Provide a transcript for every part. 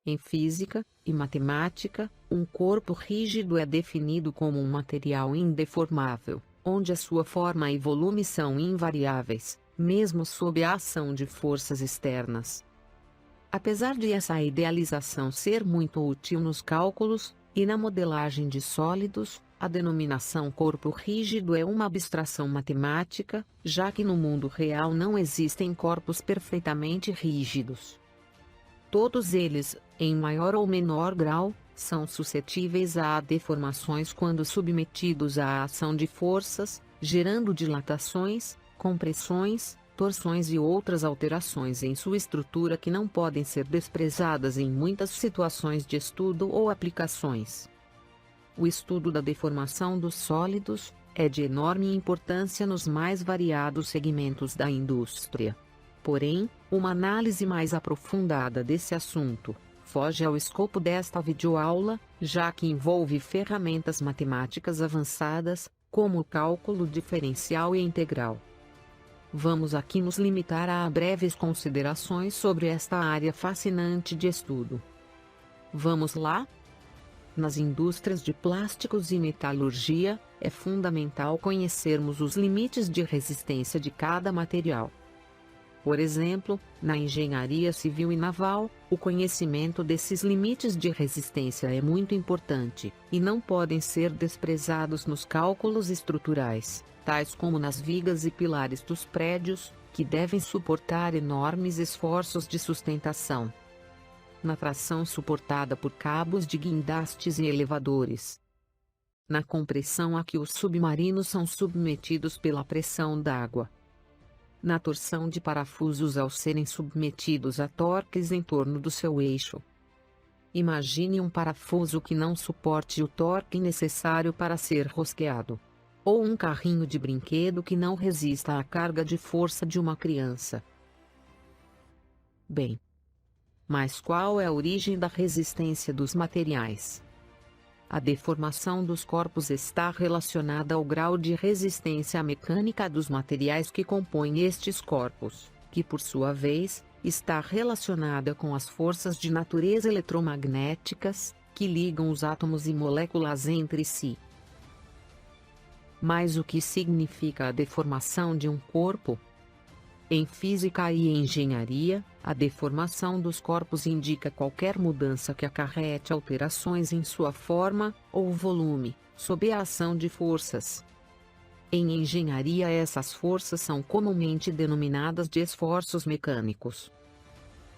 Em física e matemática, um corpo rígido é definido como um material indeformável, onde a sua forma e volume são invariáveis, mesmo sob a ação de forças externas. Apesar de essa idealização ser muito útil nos cálculos e na modelagem de sólidos, a denominação corpo rígido é uma abstração matemática, já que no mundo real não existem corpos perfeitamente rígidos. Todos eles, em maior ou menor grau, são suscetíveis a deformações quando submetidos à ação de forças, gerando dilatações, compressões, torções e outras alterações em sua estrutura que não podem ser desprezadas em muitas situações de estudo ou aplicações. O estudo da deformação dos sólidos é de enorme importância nos mais variados segmentos da indústria. Porém, uma análise mais aprofundada desse assunto foge ao escopo desta videoaula, já que envolve ferramentas matemáticas avançadas, como o cálculo diferencial e integral. Vamos aqui nos limitar a breves considerações sobre esta área fascinante de estudo. Vamos lá? Nas indústrias de plásticos e metalurgia, é fundamental conhecermos os limites de resistência de cada material. Por exemplo, na engenharia civil e naval, o conhecimento desses limites de resistência é muito importante, e não podem ser desprezados nos cálculos estruturais, tais como nas vigas e pilares dos prédios, que devem suportar enormes esforços de sustentação. Na tração suportada por cabos de guindastes e elevadores. Na compressão a que os submarinos são submetidos pela pressão d'água. Na torção de parafusos ao serem submetidos a torques em torno do seu eixo. Imagine um parafuso que não suporte o torque necessário para ser rosqueado. Ou um carrinho de brinquedo que não resista à carga de força de uma criança. Bem. Mas qual é a origem da resistência dos materiais? A deformação dos corpos está relacionada ao grau de resistência mecânica dos materiais que compõem estes corpos, que por sua vez, está relacionada com as forças de natureza eletromagnéticas, que ligam os átomos e moléculas entre si. Mas o que significa a deformação de um corpo? Em física e engenharia, a deformação dos corpos indica qualquer mudança que acarrete alterações em sua forma ou volume, sob a ação de forças. Em engenharia, essas forças são comumente denominadas de esforços mecânicos.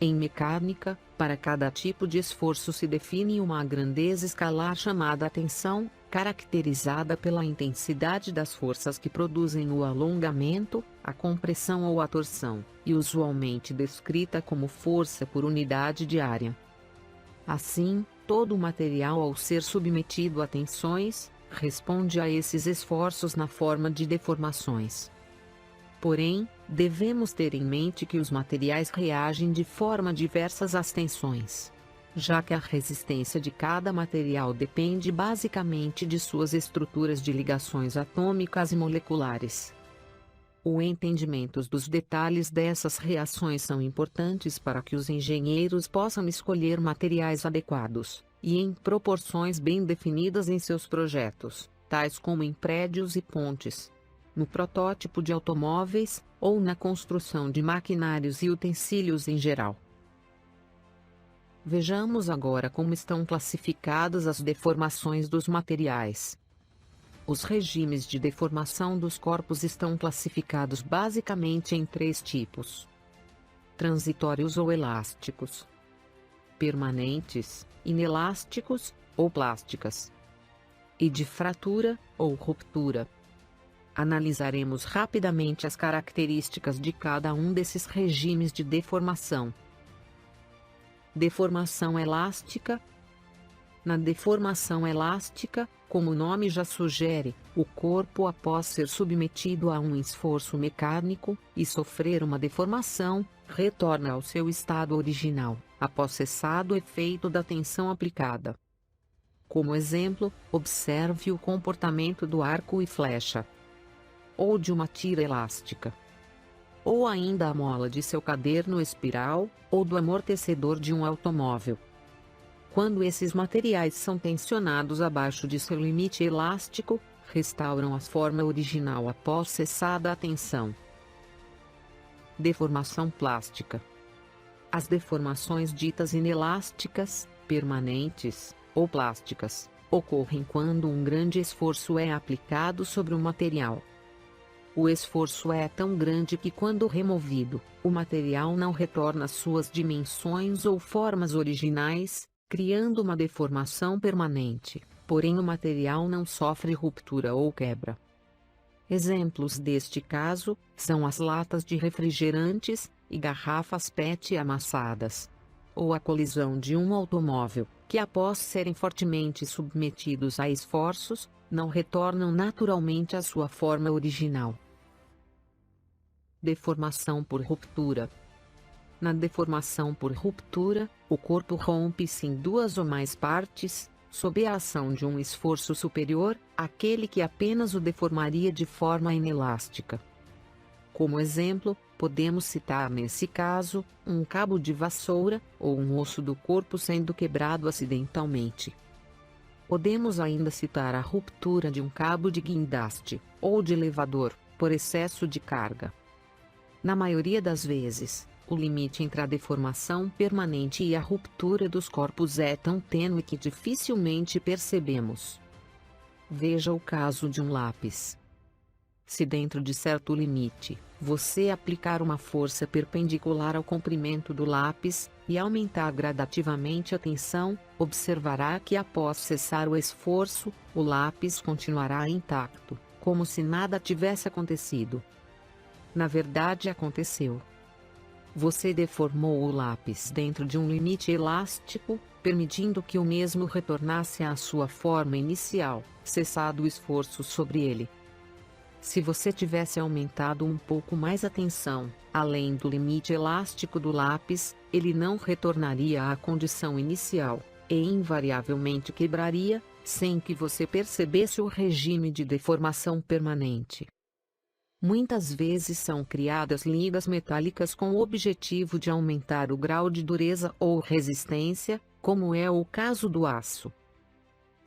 Em mecânica, para cada tipo de esforço se define uma grandeza escalar chamada tensão, caracterizada pela intensidade das forças que produzem o alongamento, a compressão ou a torção, e usualmente descrita como força por unidade de área. Assim, todo material ao ser submetido a tensões, responde a esses esforços na forma de deformações. Porém, devemos ter em mente que os materiais reagem de forma diversas às tensões, já que a resistência de cada material depende basicamente de suas estruturas de ligações atômicas e moleculares. O entendimento dos detalhes dessas reações são importantes para que os engenheiros possam escolher materiais adequados, e em proporções bem definidas em seus projetos, tais como em prédios e pontes, no protótipo de automóveis, ou na construção de maquinários e utensílios em geral. Vejamos agora como estão classificadas as deformações dos materiais. Os regimes de deformação dos corpos estão classificados basicamente em 3 tipos: transitórios ou elásticos, permanentes, inelásticos, ou plásticas, e de fratura, ou ruptura. Analisaremos rapidamente as características de cada um desses regimes de deformação. Deformação elástica. Na deformação elástica, como o nome já sugere, o corpo após ser submetido a um esforço mecânico, e sofrer uma deformação, retorna ao seu estado original, após cessado o efeito da tensão aplicada. Como exemplo, observe o comportamento do arco e flecha, ou de uma tira elástica, ou ainda a mola de seu caderno espiral, ou do amortecedor de um automóvel. Quando esses materiais são tensionados abaixo de seu limite elástico, restauram a forma original após cessada a tensão. Deformação plástica. As deformações ditas inelásticas, permanentes, ou plásticas, ocorrem quando um grande esforço é aplicado sobre o material. O esforço é tão grande que, quando removido, o material não retorna às suas dimensões ou formas originais, criando uma deformação permanente, porém o material não sofre ruptura ou quebra. Exemplos deste caso são as latas de refrigerantes e garrafas PET amassadas, ou a colisão de um automóvel, que após serem fortemente submetidos a esforços, não retornam naturalmente à sua forma original. Deformação por ruptura. Na deformação por ruptura, o corpo rompe-se em duas ou mais partes, sob a ação de um esforço superior àquele que apenas o deformaria de forma inelástica. Como exemplo, podemos citar nesse caso, um cabo de vassoura, ou um osso do corpo sendo quebrado acidentalmente. Podemos ainda citar a ruptura de um cabo de guindaste, ou de elevador, por excesso de carga. Na maioria das vezes, o limite entre a deformação permanente e a ruptura dos corpos é tão tênue que dificilmente percebemos. Veja o caso de um lápis. Se dentro de certo limite, você aplicar uma força perpendicular ao comprimento do lápis, e aumentar gradativamente a tensão, observará que após cessar o esforço, o lápis continuará intacto, como se nada tivesse acontecido. Na verdade aconteceu. Você deformou o lápis dentro de um limite elástico, permitindo que o mesmo retornasse à sua forma inicial, cessado o esforço sobre ele. Se você tivesse aumentado um pouco mais a tensão, além do limite elástico do lápis, ele não retornaria à condição inicial, e invariavelmente quebraria, sem que você percebesse o regime de deformação permanente. Muitas vezes são criadas ligas metálicas com o objetivo de aumentar o grau de dureza ou resistência, como é o caso do aço.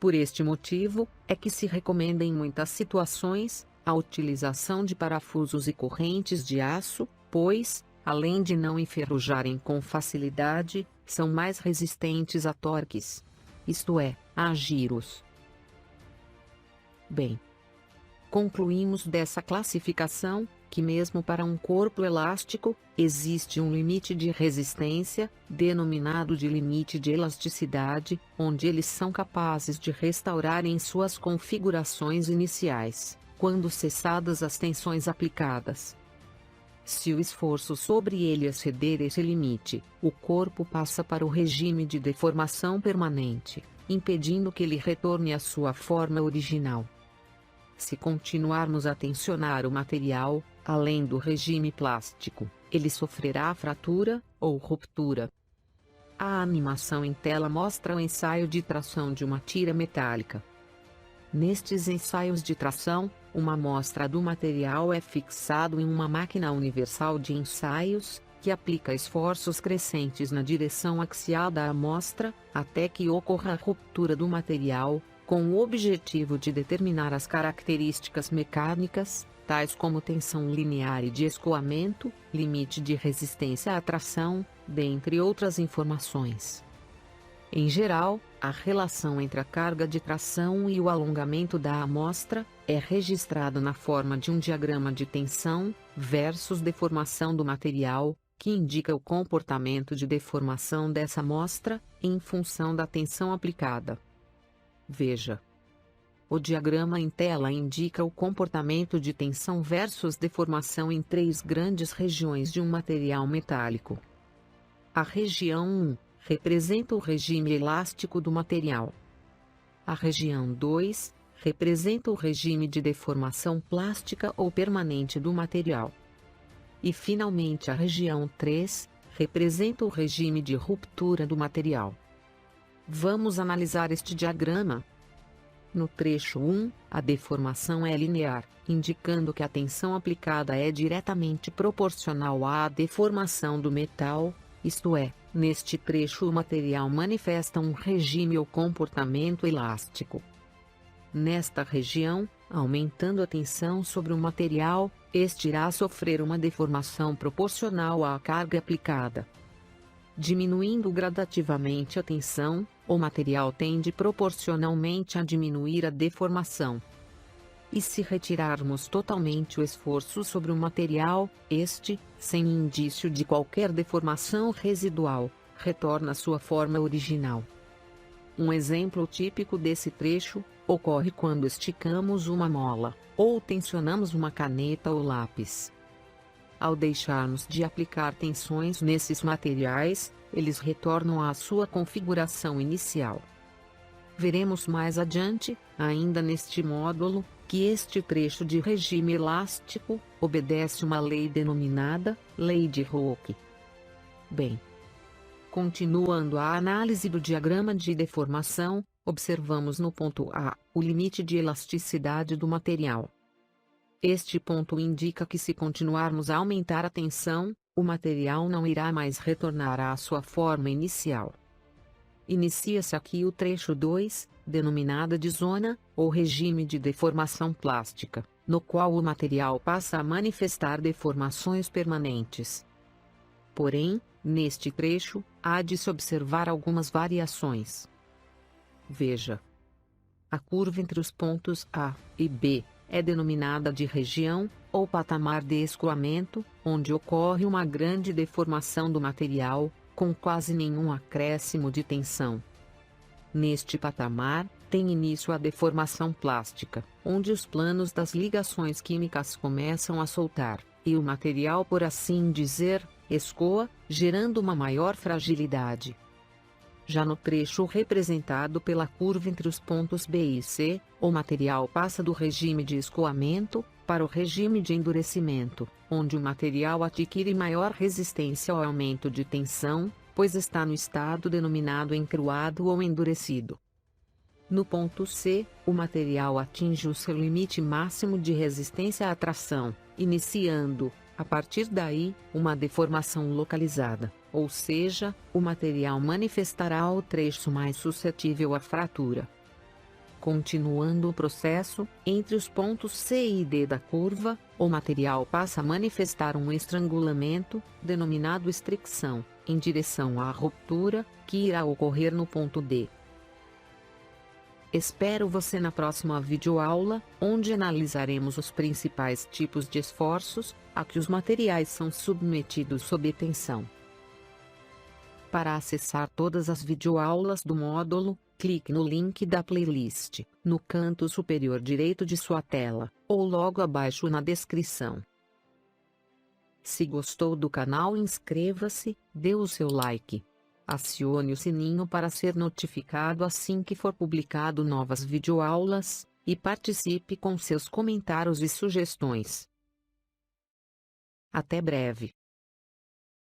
Por este motivo, é que se recomenda em muitas situações, a utilização de parafusos e correntes de aço, pois, além de não enferrujarem com facilidade, são mais resistentes a torques, isto é, a giros. Bem, concluímos dessa classificação, que mesmo para um corpo elástico, existe um limite de resistência, denominado de limite de elasticidade, onde eles são capazes de restaurar em suas configurações iniciais, quando cessadas as tensões aplicadas. Se o esforço sobre ele exceder esse limite, o corpo passa para o regime de deformação permanente, impedindo que ele retorne à sua forma original. Se continuarmos a tensionar o material, além do regime plástico, ele sofrerá fratura ou ruptura. A animação em tela mostra o ensaio de tração de uma tira metálica. Nestes ensaios de tração, uma amostra do material é fixado em uma máquina universal de ensaios, que aplica esforços crescentes na direção axial da amostra, até que ocorra a ruptura do material, com o objetivo de determinar as características mecânicas, tais como tensão linear e de escoamento, limite de resistência à tração, dentre outras informações. Em geral, a relação entre a carga de tração e o alongamento da amostra é registrada na forma de um diagrama de tensão versus deformação do material, que indica o comportamento de deformação dessa amostra, em função da tensão aplicada. Veja. O diagrama em tela indica o comportamento de tensão versus deformação em três grandes regiões de um material metálico. A região 1 representa o regime elástico do material. A região 2 representa o regime de deformação plástica ou permanente do material. E finalmente a região 3 representa o regime de ruptura do material. Vamos analisar este diagrama. No trecho 1, a deformação é linear, indicando que a tensão aplicada é diretamente proporcional à deformação do metal, isto é, neste trecho o material manifesta um regime ou comportamento elástico. Nesta região, aumentando a tensão sobre o material, este irá sofrer uma deformação proporcional à carga aplicada. Diminuindo gradativamente a tensão, o material tende proporcionalmente a diminuir a deformação. E se retirarmos totalmente o esforço sobre o material, este, sem indício de qualquer deformação residual, retorna à sua forma original. Um exemplo típico desse trecho ocorre quando esticamos uma mola, ou tensionamos uma caneta ou lápis. Ao deixarmos de aplicar tensões nesses materiais, eles retornam à sua configuração inicial. Veremos mais adiante, ainda neste módulo, que este trecho de regime elástico obedece uma lei denominada Lei de Hooke. Bem, continuando a análise do diagrama de deformação, observamos no ponto A o limite de elasticidade do material. Este ponto indica que se continuarmos a aumentar a tensão, o material não irá mais retornar à sua forma inicial. Inicia-se aqui o trecho 2, denominada de zona, ou regime de deformação plástica, no qual o material passa a manifestar deformações permanentes. Porém, neste trecho, há de se observar algumas variações. Veja. A curva entre os pontos A e B é denominada de região, ou patamar de escoamento, onde ocorre uma grande deformação do material, com quase nenhum acréscimo de tensão. Neste patamar, tem início a deformação plástica, onde os planos das ligações químicas começam a soltar, e o material, por assim dizer, escoa, gerando uma maior fragilidade. Já no trecho representado pela curva entre os pontos B e C, o material passa do regime de escoamento para o regime de endurecimento, onde o material adquire maior resistência ao aumento de tensão, pois está no estado denominado encruado ou endurecido. No ponto C, o material atinge o seu limite máximo de resistência à tração, iniciando, a partir daí, uma deformação localizada, ou seja, o material manifestará o trecho mais suscetível à fratura. Continuando o processo, entre os pontos C e D da curva, o material passa a manifestar um estrangulamento, denominado estricção, em direção à ruptura, que irá ocorrer no ponto D. Espero você na próxima videoaula, onde analisaremos os principais tipos de esforços a que os materiais são submetidos sob tensão. Para acessar todas as videoaulas do módulo, clique no link da playlist, no canto superior direito de sua tela, ou logo abaixo na descrição. Se gostou do canal, inscreva-se, dê o seu like. Acione o sininho para ser notificado assim que for publicado novas videoaulas, e participe com seus comentários e sugestões. Até breve.